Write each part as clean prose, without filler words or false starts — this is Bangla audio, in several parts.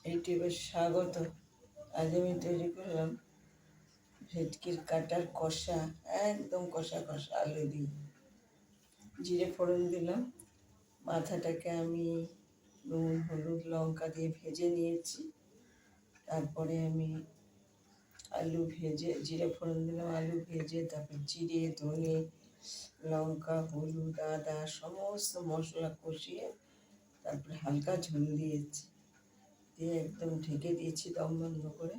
ইউটিউবে স্বাগত। আজ আমি তৈরি করলাম ভেটকির কাটার কষা, একদম কষা কষা আলু দিয়ে। জিরে ফোড়ন দিলাম, মাথাটাকে আমি নুন হলুদ লঙ্কা দিয়ে ভেজে নিয়েছি। তারপরে আমি আলু ভেজে জিরে ফোড়ন দিলাম, আলু ভেজে তারপর জিরে ধনে লঙ্কা হলুদ আদা সমস্ত মশলা কষিয়ে তারপরে হালকা ঝোল দিয়েছি, দিয়ে একদম ঢেকে দিয়েছি দম বন্ধ করে।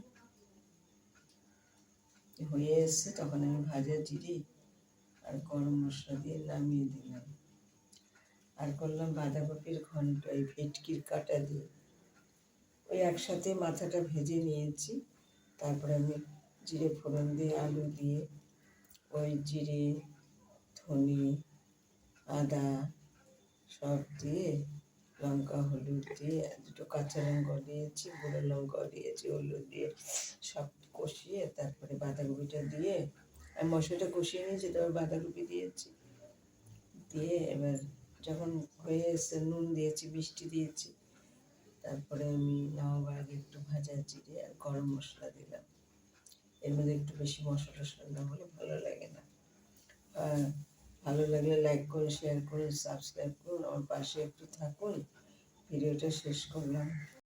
হয়ে এসছে তখন আমি ভাজা জিরে আর গরম মশলা দিয়ে নামিয়ে দিলাম। আর করলাম বাঁধাকপির ঘন্ট, এই ভেটকির কাটা দিয়ে। ওই একসাথে মাথাটা ভেজে নিয়েছি। তারপরে আমি জিরে ফোড়ন দিয়ে আলু দিয়ে ওই জিরে ধনে আদা সব দিয়ে লঙ্কা হলুদ দিয়ে দুটো কাঁচা লঙ্কা দিয়েছি, গুঁড়ো লঙ্কাও দিয়েছি, হলুদ দিয়ে সব কষিয়ে তারপরে বাঁধাকপিটা দিয়ে আমি মশলাটা কষিয়ে নিয়েছি, তারপর বাঁধাকপি দিয়েছি। দিয়ে এবার যখন হয়ে এসে নুন দিয়েছি, মিষ্টি দিয়েছি। তারপরে আমি নামাবার আগে একটু ভাজা জিরে আর গরম মশলা দিলাম। এর মধ্যে একটু বেশি মশলা টশলা না হলে ভালো লাগে না। আর ভালো লাগলে লাইক করুন, শেয়ার করুন, সাবস্ক্রাইব করুন, আমার পাশে একটু থাকুন। ভিডিওটা শেষ করলাম।